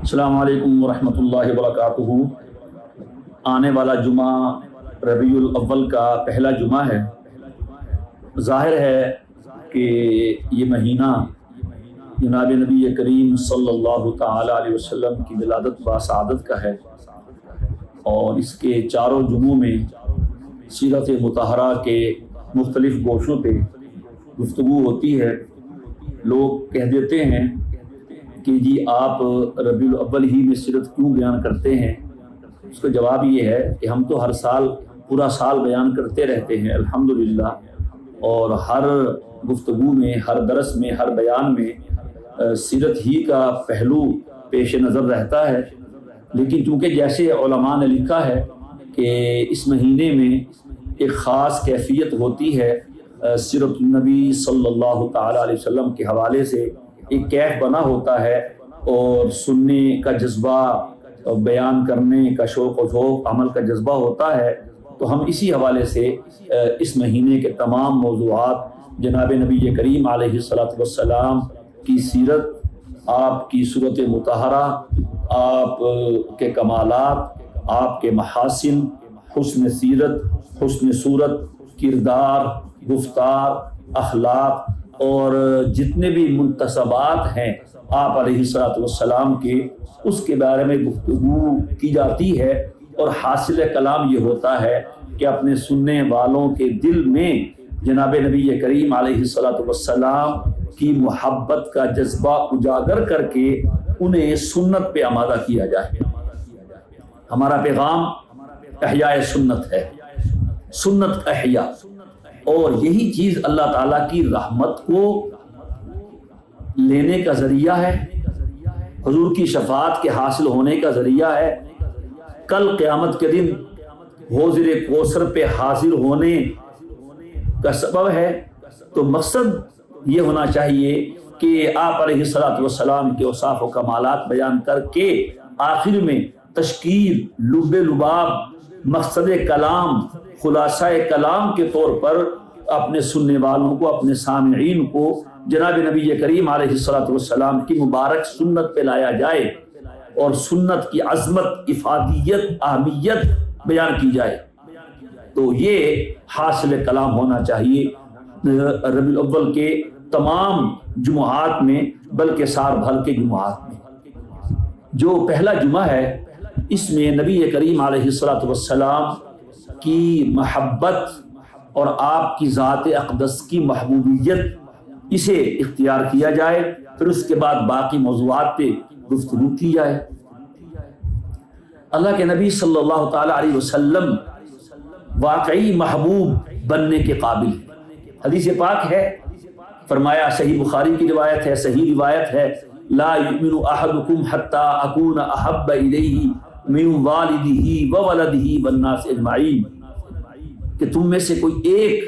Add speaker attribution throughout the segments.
Speaker 1: السلام علیکم ورحمۃ اللہ وبرکاتہ۔ آنے والا جمعہ ربیع الاول کا پہلا جمعہ ہے۔ ظاہر ہے کہ یہ مہینہ جناب نبی کریم صلی اللہ تعالی علیہ وسلم کی ولادت و سعادت کا ہے، اور اس کے چاروں جمعوں میں سیرت مطہرہ کے مختلف گوشوں پہ گفتگو ہوتی ہے۔ لوگ کہہ دیتے ہیں کہ جی آپ ربیع الاول ہی میں سیرت کیوں بیان کرتے ہیں؟ اس کا جواب یہ ہے کہ ہم تو ہر سال پورا سال بیان کرتے رہتے ہیں الحمدللہ، اور ہر گفتگو میں، ہر درس میں، ہر بیان میں سیرت ہی کا پہلو پیش نظر رہتا ہے۔ لیکن چونکہ جیسے علماء نے لکھا ہے کہ اس مہینے میں ایک خاص کیفیت ہوتی ہے، سیرت النبی صلی اللہ تعالی علیہ وسلم کے حوالے سے ایک کیف بنا ہوتا ہے، اور سننے کا جذبہ، بیان کرنے کا شوق و ذوق، عمل کا جذبہ ہوتا ہے۔ تو ہم اسی حوالے سے اس مہینے کے تمام موضوعات جناب نبی کریم علیہ السلام کی سیرت، آپ کی صورت مطہرہ، آپ کے کمالات، آپ کے محاسن، حسن سیرت، حسن صورت، کردار، گفتار، اخلاق، اور جتنے بھی منتسبات ہیں آپ علیہ السلام کے، اس کے بارے میں گفتگو کی جاتی ہے۔ اور حاصل کلام یہ ہوتا ہے کہ اپنے سننے والوں کے دل میں جناب نبی کریم علیہ السلام کی محبت کا جذبہ اجاگر کر کے انہیں سنت پہ آمادہ کیا جائے۔ ہمارا پیغام احیاء سنت ہے، سنت احیاء، اور یہی چیز اللہ تعالیٰ کی رحمت کو لینے کا ذریعہ ہے، حضور کی شفاعت کے حاصل ہونے کا ذریعہ ہے، کل قیامت کے دن حوض کوثر پہ حاضر ہونے کا سبب ہے۔ تو مقصد یہ ہونا چاہیے کہ آپ علیہ السلام کے اوصاف و کمالات بیان کر کے آخر میں تشکیل، لب لباب، مقصد کلام، خلاصہ کلام کے طور پر اپنے سننے والوں کو، اپنے سامعین کو جناب نبی کریم علیہ السلام کی مبارک سنت پہ لایا جائے، اور سنت کی عظمت، افادیت، اہمیت بیان کی جائے۔ تو یہ حاصل کلام ہونا چاہیے ربیع الاول کے تمام جمعات میں، بلکہ سال بھر کے جمعات میں۔ جو پہلا جمعہ ہے، اس میں نبی کریم علیہ السلام کی محبت اور آپ کی ذات اقدس کی محبوبیت، اسے اختیار کیا جائے، پھر اس کے بعد باقی موضوعات پہ گفتگو کی جائے۔ اللہ کے نبی صلی اللہ تعالی علیہ وسلم واقعی محبوب بننے کے قابل ہیں۔ حدیث پاک ہے، فرمایا، صحیح بخاری کی روایت ہے، صحیح روایت ہے، لا یؤمن احدکم حتی اکون احب الیہ من والدہ وولدہ والناس اجمعین، کہ تم میں سے کوئی ایک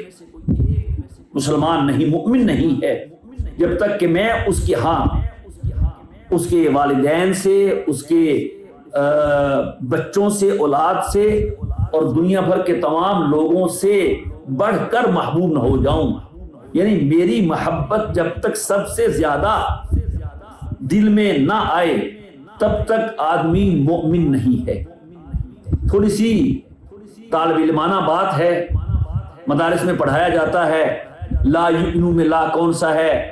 Speaker 1: مسلمان نہیں، مؤمن نہیں ہے جب تک کہ میں اس کے ہاں، اس کے والدین سے، اس کے بچوں سے، اولاد سے، اور دنیا بھر کے تمام لوگوں سے بڑھ کر محبوب نہ ہو جاؤں۔ یعنی میری محبت جب تک سب سے زیادہ دل میں نہ آئے تب تک آدمی مومن نہیں ہے۔ تھوڑی سی طالب علمانہ بات ہے، مدارس میں پڑھایا جاتا ہے، لا یؤمن میں لا کون سا ہے؟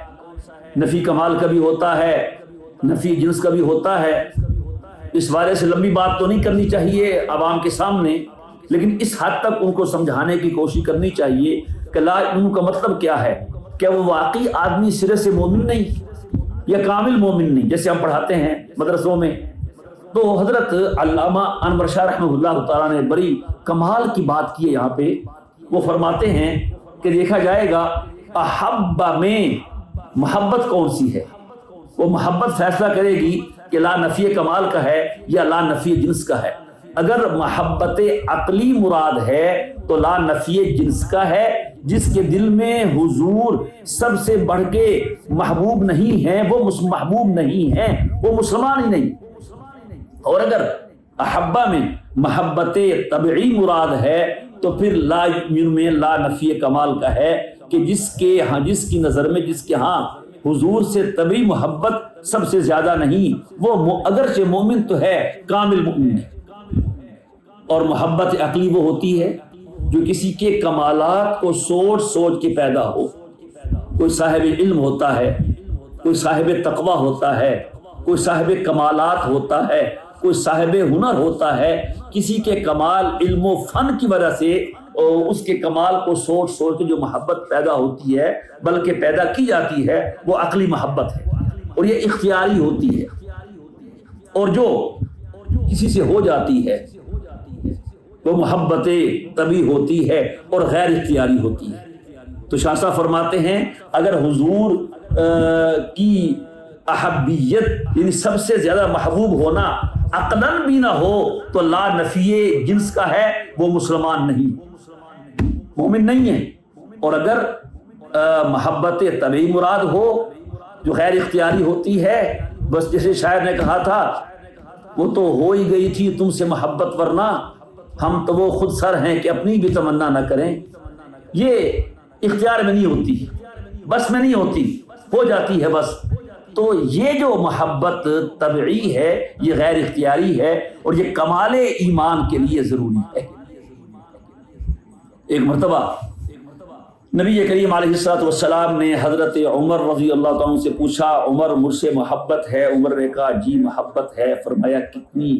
Speaker 1: نفی کمال کا بھی ہوتا ہے، نفی جنس کا بھی ہوتا ہے۔ اس بارے سے لمبی بات تو نہیں کرنی چاہیے عوام کے سامنے، لیکن اس حد تک ان کو سمجھانے کی کوشش کرنی چاہیے کہ لا یؤمن کا مطلب کیا ہے۔ کیا وہ واقعی آدمی سرے سے مومن نہیں یا کامل مومن نہیں، جیسے ہم پڑھاتے ہیں مدرسوں میں؟ تو حضرت علامہ انور شاہ رحمہ اللہ تعالیٰ نے بڑی کمال کی بات کی ہے یہاں پہ۔ وہ فرماتے ہیں کہ دیکھا جائے گا احبہ میں محبت کون سی ہے، وہ محبت فیصلہ کرے گی کہ لا نفی کمال کا ہے یا لا نفی جنس کا ہے۔ اگر محبت عقلی مراد ہے تو لا نفی جنس کا ہے، جس کے دل میں حضور سب سے بڑھ کے محبوب نہیں ہیں، وہ محبوب نہیں ہیں، وہ مسلمان ہی نہیں۔ اور اگر احبہ میں محبت طبعی مراد ہے تو پھر لا یؤمن میں لا نفی کمال کا ہے، کہ جس کی نظر میں، جس کے ہاں حضور سے طبعی محبت سب سے زیادہ نہیں، وہ اگرچہ مومن تو ہے، کامل مومن ہے۔ اور محبت عقلی وہ ہوتی ہے جو کسی کے کمالات کو سوچ سوچ کے پیدا ہو۔ کوئی صاحب علم ہوتا ہے، کوئی صاحب تقوی ہوتا ہے، کوئی صاحب کمالات ہوتا ہے، کوئی صاحب ہنر ہوتا ہے، کسی کے کمال علم و فن کی وجہ سے اس کے کمال کو سوچ سوچ کے جو محبت پیدا ہوتی ہے، بلکہ پیدا کی جاتی ہے، وہ عقلی محبت ہے، اور یہ اختیاری ہوتی ہے۔ اور جو کسی سے ہو جاتی ہے وہ محبت طبعی ہوتی ہے اور غیر اختیاری ہوتی ہے۔ تو شاہ صاحب فرماتے ہیں اگر حضور کی احبیت یعنی سب سے زیادہ محبوب ہونا عقلاً بھی نہ ہو تو لا نفی جنس کا ہے، وہ مسلمان نہیں، مومن نہیں ہے۔ اور اگر محبت طبعی مراد ہو جو غیر اختیاری ہوتی ہے، بس جیسے شاعر نے کہا تھا، وہ تو ہو ہی گئی تھی تم سے محبت ورنہ ہم تو وہ خود سر ہیں کہ اپنی بھی تمنا نہ کریں، یہ اختیار میں نہیں ہوتی، بس میں نہیں ہوتی، ہو جاتی ہے بس۔ تو یہ جو محبت طبعی ہے یہ غیر اختیاری ہے، اور یہ کمال ایمان کے لیے ضروری ہے۔ ایک مرتبہ نبی کریم علیہ الصلوۃ والسلام نے حضرت عمر رضی اللہ تعالیٰ عنہ سے پوچھا، عمر مجھ سے محبت ہے؟ عمر نے کہا جی محبت ہے۔ فرمایا کتنی؟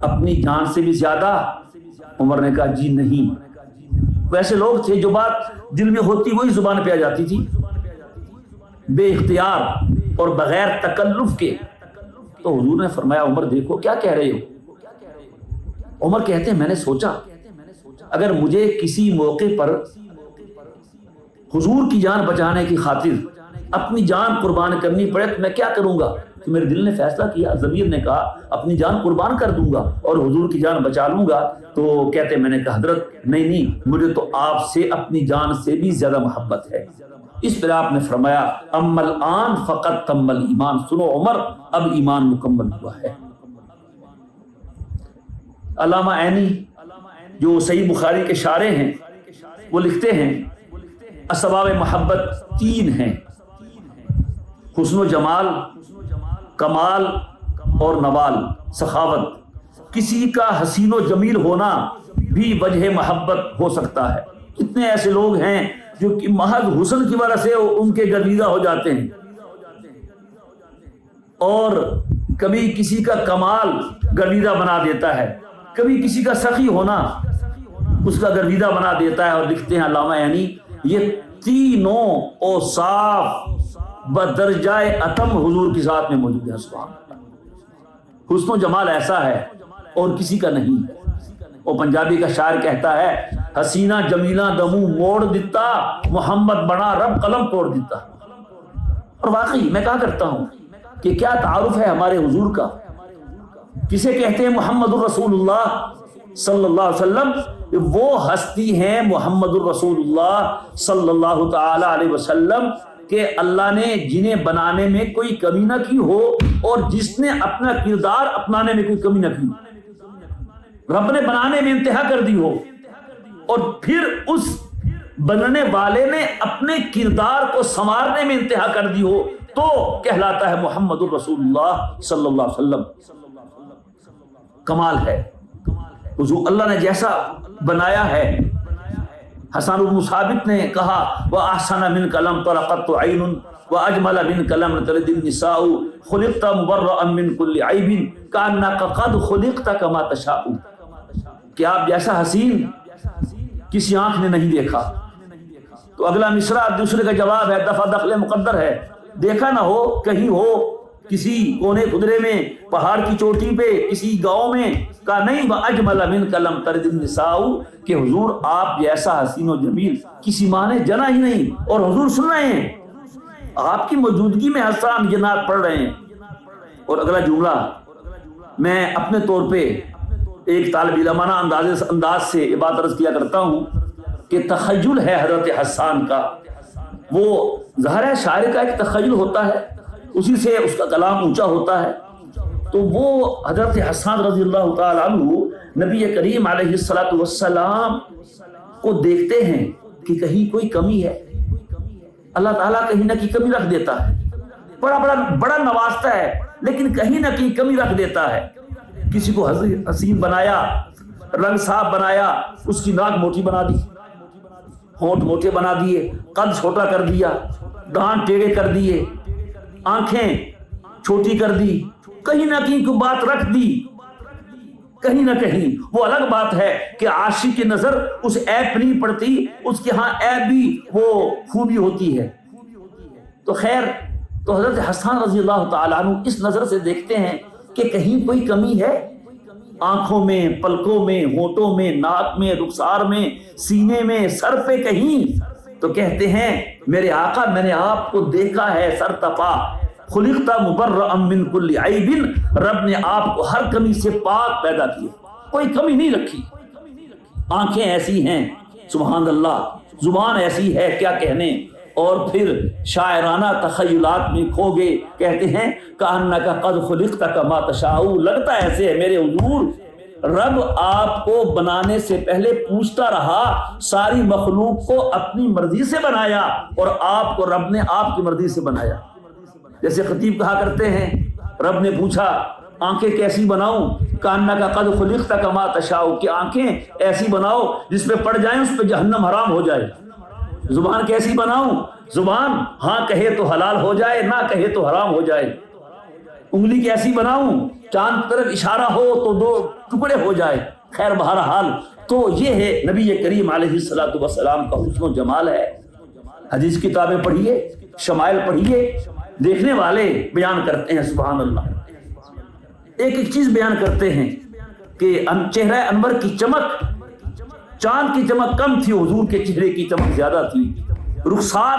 Speaker 1: اپنی جان سے بھی زیادہ؟ عمر نے کہا جی نہیں۔ ویسے لوگ تھے جو بات دل میں ہوتی وہی زبان پہ آ جاتی تھی، بے اختیار اور بغیر تکلف کے۔ تو حضور نے فرمایا عمر دیکھو کیا کہہ رہے ہو؟ عمر کہتے ہیں میں نے سوچا اگر مجھے کسی موقع پر حضور کی جان بچانے کی خاطر اپنی جان قربان کرنی پڑے تو میں کیا کروں گا؟ تو میرے دل نے فیصلہ کیا، ضمیر نے کہا اپنی جان قربان کر دوں گا اور حضور کی جان بچا لوں گا۔ تو کہتے میں نے کہا حضرت نہیں، مجھے تو آپ سے اپنی جان سے بھی زیادہ محبت ہے۔ اس پر آپ نے فرمایا اما الآن فقط تم الایمان، سنو عمر اب ایمان مکمل ہوا ہے۔ علامہ عینی جو صحیح بخاری کے شارح ہیں وہ لکھتے ہیں اسباب محبت 3 ہیں: حسن و جمال، کمال اور نوال، سخاوت۔ کسی کا حسین و جمیل ہونا بھی وجہ محبت ہو سکتا ہے۔ کتنے ایسے لوگ ہیں جو کہ محض حسن کی وجہ سے ان کے گرویدہ ہو جاتے ہیں، اور کبھی کسی کا کمال گرویدہ بنا دیتا ہے، کبھی کسی کا سخی ہونا اس کا گرویدہ بنا دیتا ہے۔ اور لکھتے ہیں علامہ یعنی یہ تینوں اوصاف بدرجہ اتم حضور کی ذات میں موجود ہے۔ سبحان اللہ، حسن و جمال ایسا ہے اور کسی کا نہیں۔ اور پنجابی کا شاعر کہتا ہے حسینہ جمیلہ دمو موڑ دیتا، محمد بڑا رب قلم توڑ دیتا۔ اور واقعی میں کہا کرتا ہوں کہ کیا تعارف ہے ہمارے حضور کا، کسے کہتے ہیں محمد الرسول اللہ صلی اللہ علیہ وسلم۔ وہ ہستی ہیں محمد الرسول اللہ صلی اللہ تعالی علیہ وسلم کہ اللہ نے جنہیں بنانے میں کوئی کمی نہ کی ہو، اور جس نے اپنا کردار اپنانے میں کوئی کمی نہ کی، رب نے بنانے میں انتہا کر دی ہو، اور پھر اس بننے والے نے اپنے کردار کو سنوارنے میں انتہا کر دی ہو، تو کہلاتا ہے محمد الرسول اللہ صلی اللہ علیہ وسلم۔ کمال ہے حضور، اللہ نے جیسا بنایا ہے۔ حسان بن ثابت نے کہا وَأَحْسَنَ مِنْكَ لَمْ تَرَ قَطُّ عَيْنٌ وَأَجْمَلَ مِنْكَ لَمْ تَلِدِ النِّسَاءُ خُلِقْتَ مُبَرَّأً مِنْ كُلِّ عَيْبٍ كَأَنَّكَ قَدْ خُلِقْتَ كَمَا تَشَاءُ، کہ آپ جیسا حسین کسی آنکھ نے نہیں دیکھا۔ تو اگلا مصرع دوسرے کا جواب ہے، دفع دخل مقدر ہے، دیکھا نہ ہو، کہیں ہو کسی کونے خدرے میں، پہاڑ کی چوٹی پہ، کسی گاؤں میں، کہا نہیں وَأَجْمَلَ مِنْكَ لَمْ تَلِدِ النِّسَاءُ، کہ حضور آپ جیسا حسین و جمیل کسی ماں نے جنا ہی نہیں۔ اور حضور سن رہے ہیں، آپ کی موجودگی میں حسان یہ نعت پڑھ رہے ہیں۔ اور اگلا جملہ میں اپنے طور پہ ایک طالب علمانہ انداز سے یہ بات عرض کیا کرتا ہوں کہ تخیل ہے حضرت حسان کا، وہ ظاہر ہے شاعر کا ایک تخیل ہوتا ہے، اسی سے اس کا کلام اونچا ہوتا ہے۔ تو وہ حضرت حسان رضی اللہ تعالی عنہ نبی کریم علیہ الصلوۃ والسلام کو دیکھتے ہیں کہ کہیں کوئی کمی ہے، اللہ تعالیٰ کہیں نہ کی کمی رکھ دیتا ہے، بڑا نوازتا ہے، لیکن کہیں نہ کہیں کمی رکھ دیتا ہے۔ کسی کو حسین بنایا، رنگ صاف بنایا، اس کی ناک موٹی بنا دی، ہونٹ موٹے بنا دیے، قد چھوٹا کر دیا، دانت ٹیڑھے کر دیے، آنکھیں چھوٹی کر دی، کہیں نہ کہیں کوئی بات رکھ دی، کہیں نہ کہیں۔ وہ الگ بات ہے کہ عاشق کی نظر اس عیب پہ نہیں پڑتی، اس کے ہاں عیب بھی وہ خوبی ہوتی ہے۔ تو خیر، تو حضرت حسان رضی اللہ تعالیٰ عنہ اس نظر سے دیکھتے ہیں کہ کہیں کوئی کمی ہے آنکھوں میں، پلکوں میں، ہونٹوں میں، ناک میں، رخسار میں، سینے میں، سر پہ کہیں، تو کہتے ہیں میرے آقا میں نے آپ کو دیکھا ہے سرتپا، خلقت مبرأ من کل عیب، رب نے آپ کو ہر کمی سے پاک پیدا کیا، کوئی کمی نہیں رکھی۔ آنکھیں ایسی ہیں سبحان اللہ، زبان ایسی ہے کیا کہنے، اور پھر شاعرانہ تخیلات میں کھو گئے، کہتے ہیں کأنک قد خلقت کما تشاء، لگتا ایسے ہے میرے حضور رب آپ کو بنانے سے پہلے پوچھتا رہا، ساری مخلوق کو اپنی مرضی سے بنایا اور آپ کو رب نے آپ کی مرضی سے بنایا۔ جیسے خطیب کہا کرتے ہیں رب نے پوچھا آنکھیں کیسی بناؤں، کأنک قد خلقت کما تشاء، کہ آنکھیں ایسی بناؤ جس پہ پڑ جائیں اس پہ جہنم حرام ہو جائے۔ زبان کیسی بناؤں، زبان ہاں کہے تو حلال ہو جائے، نہ کہے تو حرام ہو جائے۔ انگلی کیسی بناؤں، چاند کی طرف اشارہ ہو تو دو ٹکڑے ہو جائے۔ خیر بہرحال تو یہ ہے نبی کریم علیہ الصلوۃ والسلام کا حسن و جمال ہے۔ حدیث کتابیں پڑھیے، شمائل پڑھیے، دیکھنے والے بیان کرتے ہیں سبحان اللہ۔ ایک چیز بیان کرتے ہیں کہ چہرہ انور کی چمک، چاند کی چمک کم تھی، حضور کے چہرے کی چمک زیادہ تھی، رخسار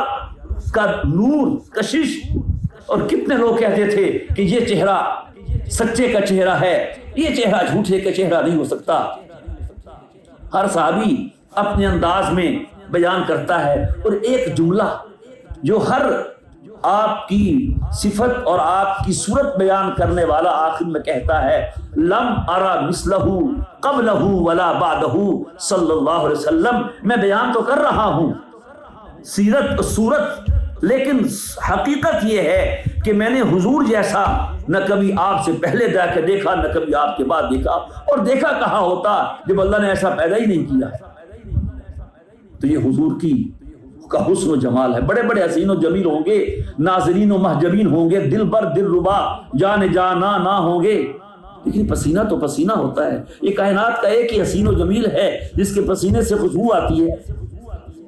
Speaker 1: کا نور، کشش، اور کتنے لوگ کہتے تھے کہ یہ چہرہ سچے کا چہرہ ہے، یہ چہرہ جھوٹے کا چہرہ نہیں ہو سکتا۔ ہر صحابی اپنے انداز میں بیان کرتا ہے، اور ایک جملہ جو ہر آپ کی صفت اور آپ کی صورت بیان کرنے والا آخر میں کہتا ہے لم ارا مثلہ قبلہ ولا بعدہ صلی اللہ علیہ وسلم، میں بیان تو کر رہا ہوں سیرت صورت، لیکن حقیقت یہ ہے کہ میں نے حضور جیسا نہ کبھی آپ سے پہلے جا کے دیکھا، نہ کبھی آپ کے بعد دیکھا، اور دیکھا کہاں ہوتا جب اللہ نے ایسا پیدا ہی نہیں کیا۔ تو یہ حضور کا حسن و جمال ہے۔ بڑے بڑے حسین و جمیل ہوں گے، ناظرین و محجبین ہوں گے، دل بر دل ربا جان جانا نہ ہوں گے، لیکن پسینہ تو پسینہ ہوتا ہے۔ یہ کائنات کا ایک ہی حسین و جمیل ہے جس کے پسینے سے خوشبو آتی ہے،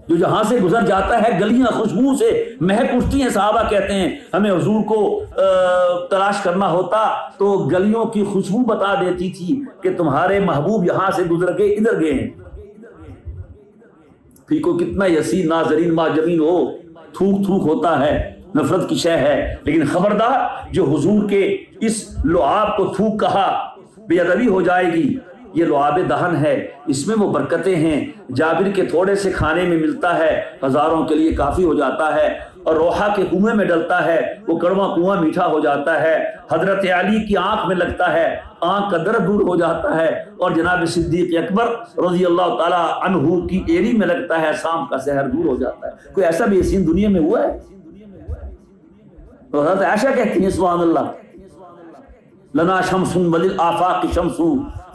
Speaker 1: جو جہاں سے گزر جاتا ہے گلیاں خوشبو سے مہک اٹھتی ہیں۔ صحابہ کہتے ہیں ہمیں حضور کو تلاش کرنا ہوتا تو گلیوں کی خوشبو بتا دیتی تھی کہ تمہارے محبوب یہاں سے گزر کے ادھر گئے ہیں۔ پھر کو کتنا یسین ناظرین معجبین ہو، تھوک تھوک ہوتا ہے، نفرت کی شے ہے، لیکن خبردار جو حضور کے اس لعاب کو تھوک کہا بے ادبی ہو جائے گی۔ یہ لعاب دہن ہے، اس میں وہ برکتیں ہیں، جابر کے تھوڑے سے کھانے میں ملتا ہے، ہزاروں کے لیے کافی ہو جاتا ہے، اور روحا کے کنویں میں ڈلتا ہے، وہ کڑوا کنواں میٹھا ہو جاتا ہے، حضرت علی کی آنکھ میں لگتا ہے، آنکھ کا درد دور ہو جاتا ہے، اور جناب صدیق اکبر رضی اللہ تعالی عنہ کی ایڑی میں لگتا ہے، شام کا سحر دور ہو جاتا ہے۔ کوئی ایسا بھی یسین دنیا میں ہوا ہے؟ تو حضرت عائشہ کہتی ہیں سبحان اللہ لنا شمس وللآفاق شمس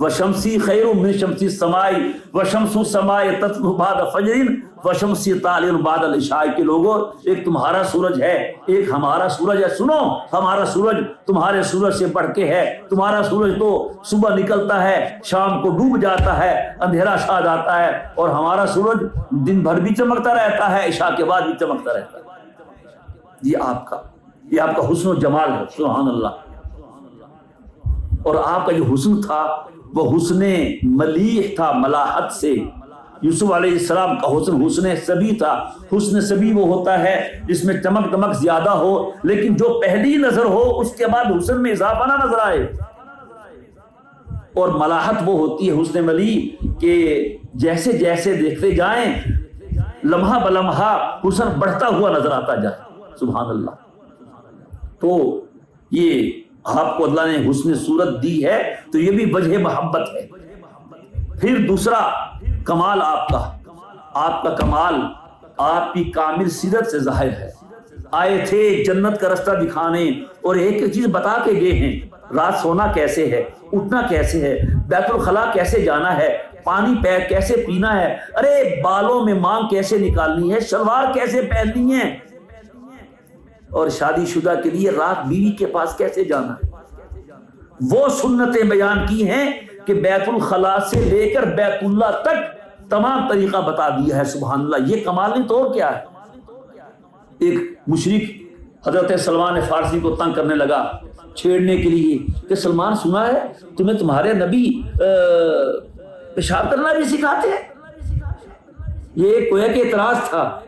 Speaker 1: وشمسی خیر من شمس السماء وشمس السماء تطلع بعد فجر وشمس طالع بعد العشاء، کے لوگوں ایک تمہارا سورج ہے، ایک ہمارا سورج ہے۔ سنو، ہمارا سورج تمہارے سورج سے بڑھ کے ہے، تمہارا سورج تو صبح نکلتا ہے، شام کو ڈوب جاتا ہے، اندھیرا چھا جاتا ہے، اور ہمارا سورج دن بھر بھی چمکتا رہتا ہے، عشاء کے بعد بھی چمکتا رہتا ہے۔ یہ آپ کا حسن و جمال ہے سبحان اللہ۔ اور آپ کا جو حسن تھا وہ حسن ملیح تھا، ملاحت سے۔ یوسف علیہ السلام کا حسن حسن سبی تھا۔ حسن سبی وہ ہوتا ہے جس میں چمک دمک زیادہ ہو، لیکن جو پہلی نظر ہو اس کے بعد حسن میں اضافہ نہ نظر آئے۔ اور ملاحت وہ ہوتی ہے حسن ملیح کہ جیسے جیسے دیکھتے جائیں لمحہ بلمحہ حسن بڑھتا ہوا نظر آتا جائے سبحان اللہ۔ تو یہ آپ کو اللہ نے حسن صورت دی ہے تو یہ بھی وجہ محبت ہے۔ پھر دوسرا کمال آپ کا کمال آپ کی کامل سیرت سے ظاہر ہے۔ آئے تھے جنت کا رستہ دکھانے اور ایک چیز بتا کے گئے ہیں، رات سونا کیسے ہے، اٹھنا کیسے ہے، بیت الخلاء کیسے جانا ہے، پانی کیسے پینا ہے، ارے بالوں میں مانگ کیسے نکالنی ہے، شلوار کیسے پہننی ہے، اور شادی شدہ کے لیے رات بیوی کے پاس کیسے جانا ہے۔ وہ سنتیں بیان کی ہیں کہ بیت الخلاء سے لے کر بیت اللہ تک تمام طریقہ بتا دیا ہے۔ سبحان اللہ، یہ کمال نہیں تو اور کیا ہے۔ ایک مشرک حضرت سلمان فارسی کو تنگ کرنے لگا چھیڑنے کے لیے کہ سلمان سنا ہے تمہیں تمہارے نبی پیشاب کرنا بھی سکھاتے ہیں۔ یہ ایک کوئی کہ اعتراض تھا۔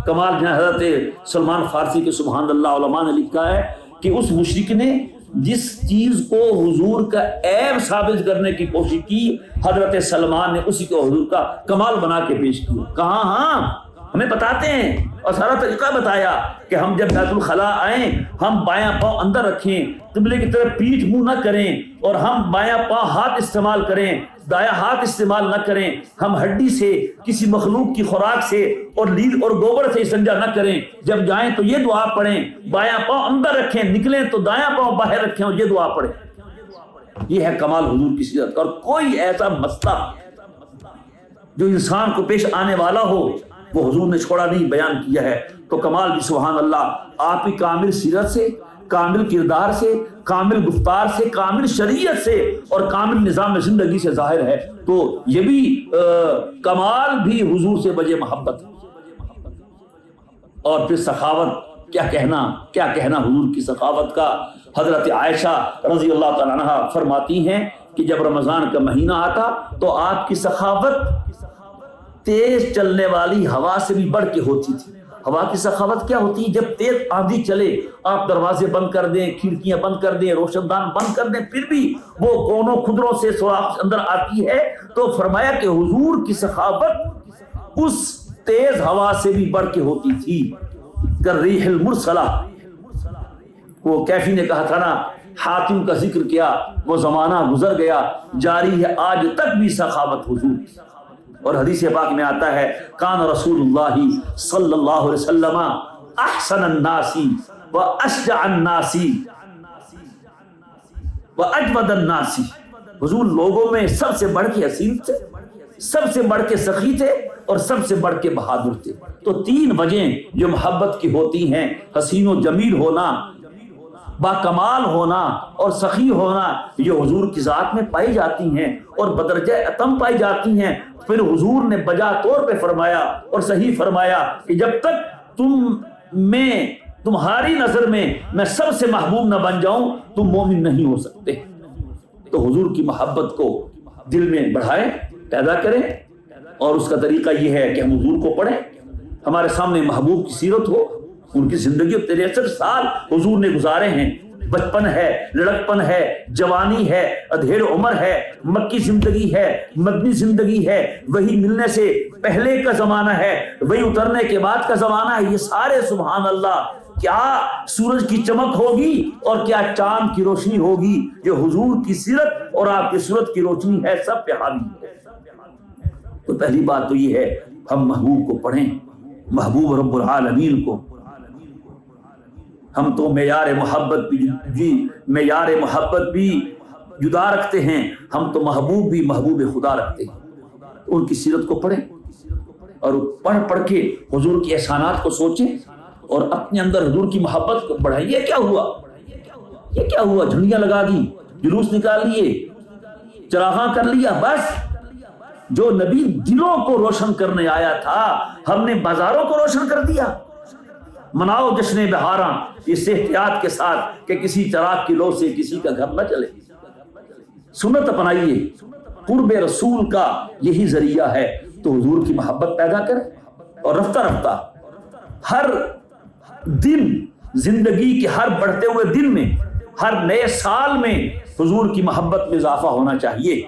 Speaker 1: کمال جہاں حضرت سلمان فارسی کے سبحان اللہ علماء نے لکھا ہے کہ اس مشرک نے جس چیز کو حضور کا عیب ثابت کرنے کی کوشش کی، حضرت سلمان نے اسی کو حضور کا کمال بنا کے پیش کیا۔ کہاں ہاں ہمیں بتاتے ہیں اور سارا طریقہ بتایا کہ ہم جب بیت الخلاء آئیں ہم بایاں پاؤں اندر رکھیں، قبلے کی طرف پیٹھ منہ نہ کریں، اور ہم بایاں پاؤں ہاتھ استعمال کریں، دایاں ہاتھ استعمال نہ کریں، ہم ہڈی سے کسی مخلوق کی خوراک سے اور لیل اور گوبر سے استنجا نہ کریں، جب جائیں تو یہ دعا پڑھیں، بایاں پاؤں اندر رکھیں، نکلیں تو دایاں پاؤں باہر رکھیں اور یہ دعا پڑھیں۔ یہ ہے کمال حضور کی سیرت۔ اور کوئی ایسا مسئلہ جو انسان کو پیش آنے والا ہو وہ حضور نے چھوڑا نہیں، بیان کیا ہے۔ تو کمال بھی سبحان اللہ آپ کی کامل سیرت سے، کامل کردار سے، کامل گفتار سے، کامل شریعت سے اور کامل نظام زندگی سے ظاہر ہے۔ تو یہ بھی کمال بھی حضور سے بجے محبت۔ اور پھر سخاوت، کیا کہنا حضور کی سخاوت کا۔ حضرت عائشہ رضی اللہ تعالیٰ عنہا فرماتی ہیں کہ جب رمضان کا مہینہ آتا تو آپ کی سخاوت تیز چلنے والی ہوا سے بھی بڑھ کے ہوتی تھی۔ ہوا کی سخاوت کیا ہوتی ہے؟ جب تیز آندھی چلے آپ دروازے بند کر دیں، کھڑکیاں بند کر دیں، روشن دان بند کر دیں، پھر بھی وہ کونوں خدروں سے سوراخ اندر آتی ہے۔ تو فرمایا کہ حضور کی سخاوت اس تیز ہوا سے بھی بڑھ کے ہوتی تھی۔ کالریح المرسلہ، وہ کیفی نے کہا تھا نا، حاتم کا ذکر کیا، وہ زمانہ گزر گیا، جاری ہے آج تک بھی سخاوت حضور کی۔ اور حدیث پاک میں آتا ہے کان رسول اللہ صلی اللہ علیہ وسلم احسن الناس واشجع الناس واجود الناس، حضور لوگوں میں سب سے بڑھ کے حسین تھے، سب سے بڑھ کے سخی تھے اور سب سے بڑھ کے بہادر تھے۔ تو تین وجہیں جو محبت کی ہوتی ہیں، حسین و جمیل ہونا، با کمال ہونا اور سخی ہونا، یہ حضور کی ذات میں پائی جاتی ہیں اور بدرجہ اتم پائی جاتی ہیں۔ پھر حضور نے بجا طور پہ فرمایا اور صحیح فرمایا کہ جب تک تمہاری نظر میں سب سے محبوب نہ بن جاؤں تم مومن نہیں ہو سکتے۔ تو حضور کی محبت کو دل میں بڑھائیں، پیدا کریں، اور اس کا طریقہ یہ ہے کہ ہم حضور کو پڑھیں، ہمارے سامنے محبوب کی سیرت ہو۔ ان کی زندگی 63 سال حضور نے گزارے ہیں، بچپن ہے، لڑکپن ہے، جوانی ہے، ادھیڑ عمر ہے، مکی زندگی ہے، مدنی زندگی ہے، وہی ملنے سے پہلے کا زمانہ ہے، وہی اترنے کے بعد کا زمانہ ہے۔ یہ سارے سبحان اللہ، کیا سورج کی چمک ہوگی اور کیا چاند کی روشنی ہوگی، جو حضور کی سیرت اور آپ کی صورت کی روشنی ہے، سب پہ حاوی ہے۔ تو پہلی بات تو یہ ہے ہم محبوب کو پڑھیں، محبوب رب العالمین کو۔ ہم تو معیار محبت بھی جدا رکھتے ہیں، ہم تو محبوب بھی محبوب خدا رکھتے ہیں۔ ان کی سیرت کو پڑھیں اور پڑھ کے حضور کی احسانات کو سوچیں اور اپنے اندر حضور کی محبت کو بڑھائیں۔ یہ کیا ہوا؟ جھنڈیاں لگا دی، جلوس نکال لیے، چراغاں کر لیا، بس جو نبی دلوں کو روشن کرنے آیا تھا ہم نے بازاروں کو روشن کر دیا۔ مناؤ جشن بہاراں اس احتیاط کے ساتھ کہ کسی چراغ کی لو سے کسی کا گھر نہ چلے۔ سنت اپنائیے، قرب رسول کا یہی ذریعہ ہے۔ تو حضور کی محبت پیدا کریں اور رفتہ رفتہ ہر دن زندگی کے ہر بڑھتے ہوئے دن میں، ہر نئے سال میں حضور کی محبت میں اضافہ ہونا چاہیے۔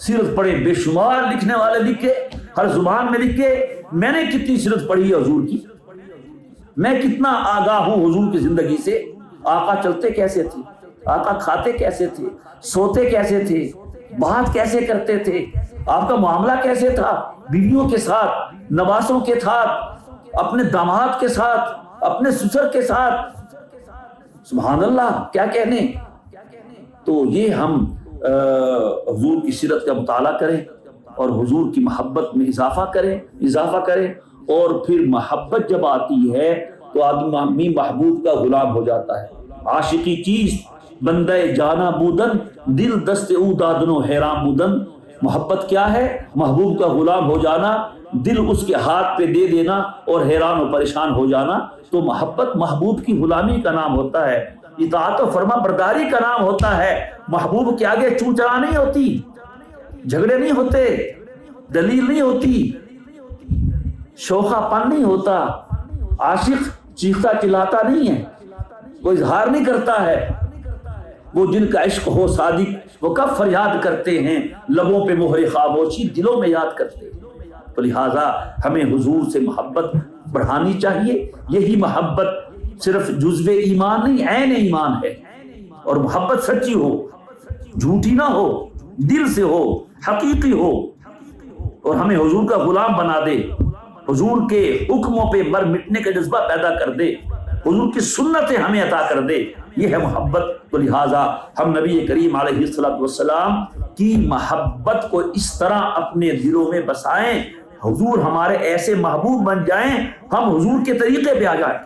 Speaker 1: سیرت پڑھیں، بے شمار لکھنے والے لکھے، ہر زبان میں لکھے۔ میں نے کتنی سیرت پڑھی ہے حضور کی، میں کتنا آگاہ ہوں حضور کی زندگی سے۔ آقا چلتے کیسے تھے، آقا کھاتے کیسے تھے، سوتے کیسے تھے، بات کیسے کرتے تھے، آپ کا معاملہ کیسے تھا بیویوں کے ساتھ، نواسوں کے ساتھ، اپنے داماد کے ساتھ، اپنے سسر کے ساتھ، سبحان اللہ کیا کہنے۔ تو یہ ہم حضور کی سیرت کا مطالعہ کریں اور حضور کی محبت میں اضافہ کریں، اور پھر محبت جب آتی ہے تو آدمی محبوب کا غلام ہو جاتا ہے۔ عاشقی چیز بندہ جانا بودن، دل دست او دادن و حیران بودن۔ محبت کیا ہے؟ محبوب کا غلام ہو جانا، دل اس کے ہاتھ پہ دے دینا اور حیران و پریشان ہو جانا۔ تو محبت محبوب کی غلامی کا نام ہوتا ہے، اطاعت و فرما برداری کا نام ہوتا ہے۔ محبوب کے آگے چوں چرا نہیں ہوتی، جھگڑے نہیں ہوتے، دلیل نہیں ہوتی، شوخہ پن نہیں ہوتا، عاشق چیختا چلاتا نہیں ہے، وہ اظہار نہیں کرتا ہے۔ وہ جن کا عشق ہو صادق وہ کب فریاد کرتے ہیں، لبوں پہ مہر خاموشی دلوں میں یاد کرتے ہیں۔ تو لہٰذا ہمیں حضور سے محبت بڑھانی چاہیے۔ یہی محبت صرف جزو ایمان نہیں، عین ایمان ہے۔ اور محبت سچی ہو، جھوٹی نہ ہو، دل سے ہو، حقیقی ہو، اور ہمیں حضور کا غلام بنا دے، حضور کے حکموں پہ مر مٹنے کا جذبہ پیدا کر دے، حضور کی سنتیں ہمیں عطا کر دے، یہ ہے محبت۔ تو لہٰذا ہم نبی کریم علیہ الصلوۃ والسلام کی محبت کو اس طرح اپنے دلوں میں بسائیں، حضور ہمارے ایسے محبوب بن جائیں، ہم حضور کے طریقے پہ آ جائیں۔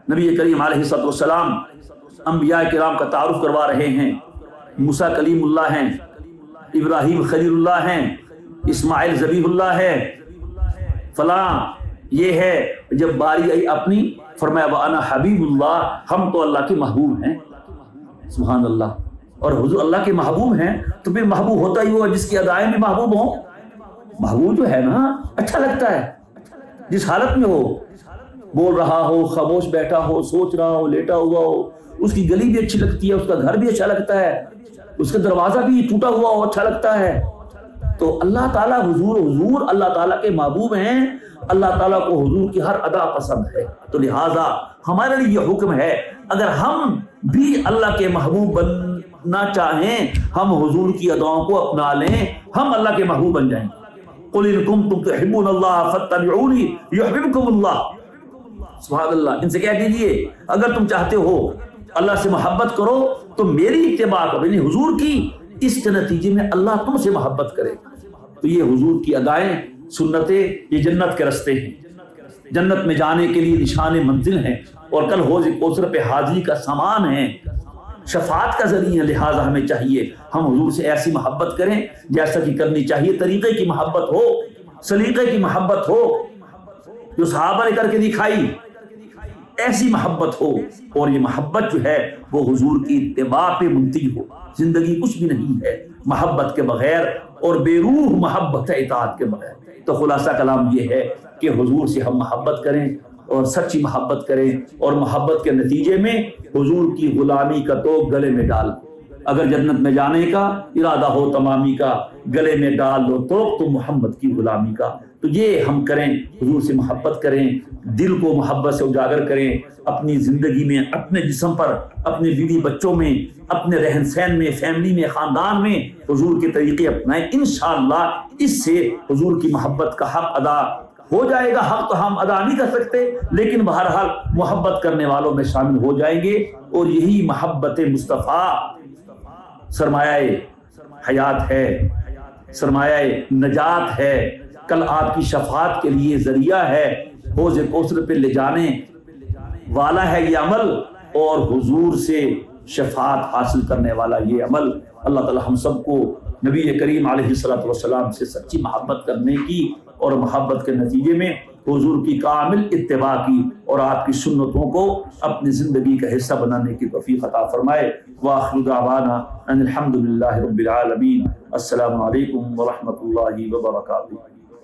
Speaker 1: نبی کریم علیہ الصلوۃ والسلام انبیاء کرام کا تعارف کروا رہے ہیں۔ موسیٰ کلیم اللہ ہیں، ابراہیم خلیل اللہ ہیں، اسماعیل ذبیح اللہ ہے، فلاں یہ ہے۔ جب باری آئی اپنی، فرمایا وَأَنَا حبیب اللہ، ہم تو اللہ کے محبوب ہیں۔ سبحان اللہ۔ اور حضور اللہ کے محبوب ہیں تو پھر محبوب ہوتا ہی ہوا جس کی ادائیں بھی محبوب ہوں۔ محبوب جو ہے نا اچھا لگتا ہے، جس حالت میں ہو، بول رہا ہو، خاموش بیٹھا ہو، سوچ رہا ہو، لیٹا ہوا ہو، اس کی گلی بھی اچھی لگتی ہے، اس کا گھر بھی اچھا لگتا ہے، اس کا دروازہ بھی ٹوٹا ہوا ہو اچھا لگتا ہے۔ تو اللہ تعالیٰ حضور اللہ تعالیٰ کے محبوب ہیں، اللہ تعالیٰ کو حضور کی ہر ادا پسند ہے۔ تو لہٰذا ہمارے لیے یہ حکم ہے، اگر ہم بھی اللہ کے محبوب بننا چاہیں، ہم حضور کی اداؤں کو اپنا لیں، ہم اللہ کے محبوب بن جائیں۔ قُلْ إِن كُنتُمْ تُحِبُّونَ اللَّهَ فَاتَّبِعُونِي يُحْبِبْكُمُ اللَّهُ۔ سبحان اللہ۔ ان سے کہہ دیجئے اگر تم چاہتے ہو اللہ سے محبت کرو تو میری اتباع کرو، یعنی حضور کی، اس کے نتیجے میں اللہ تم سے محبت کرے۔ تو یہ حضور کی ادائیں، سنتیں، یہ جنت کے رستے ہیں، جنت میں جانے کے لیے نشان منزل ہیں، اور کل حوض کوثر پہ حاضری کا سامان ہے، شفاعت کا ذریعہ۔ لہٰذا ہمیں چاہیے ہم حضور سے ایسی محبت کریں جیسا کہ کرنی چاہیے، طریقے کی محبت ہو، سلیقے کی محبت ہو، جو صحابہ نے کر کے دکھائی ایسی محبت ہو، اور یہ محبت جو ہے وہ حضور کی اتباع پہ منتج ہو۔ زندگی کچھ بھی نہیں ہے محبت کے بغیر، اور بے روح محبت ہے اطاعت کے بغیر۔ تو خلاصہ کلام یہ ہے کہ حضور سے ہم محبت کریں اور سچی محبت کریں، اور محبت کے نتیجے میں حضور کی غلامی کا تو گلے میں ڈال، اگر جنت میں جانے کا ارادہ ہو تمامی کا، گلے میں ڈال لو تو محمد کی غلامی کا۔ تو یہ ہم کریں، حضور سے محبت کریں، دل کو محبت سے اجاگر کریں، اپنی زندگی میں، اپنے جسم پر، اپنے بیوی بچوں میں، اپنے رہن سہن میں، فیملی میں، خاندان میں حضور کے طریقے اپنائیں۔ انشاءاللہ اس سے حضور کی محبت کا حق ادا ہو جائے گا۔ حق تو ہم ادا نہیں کر سکتے، لیکن بہرحال محبت کرنے والوں میں شامل ہو جائیں گے، اور یہی محبت مصطفیٰ سرمایہ حیات ہے، سرمایہ نجات ہے، کل آپ کی شفاعت کے لیے ذریعہ ہے، حوض کوثر پہ لے جانے والا ہے یہ عمل، اور حضور سے شفاعت حاصل کرنے والا یہ عمل۔ اللہ تعالی ہم سب کو نبی کریم علیہ الصلوۃ والسلام سے سچی محبت کرنے کی، اور محبت کے نتیجے میں حضور کی کامل اتباع کی، اور آپ کی سنتوں کو اپنی زندگی کا حصہ بنانے کی توفیق عطا فرمائے۔ وآخر دعوانا ان الحمد للہ رب العالمین۔ السلام علیکم ورحمۃ اللہ وبرکاتہ۔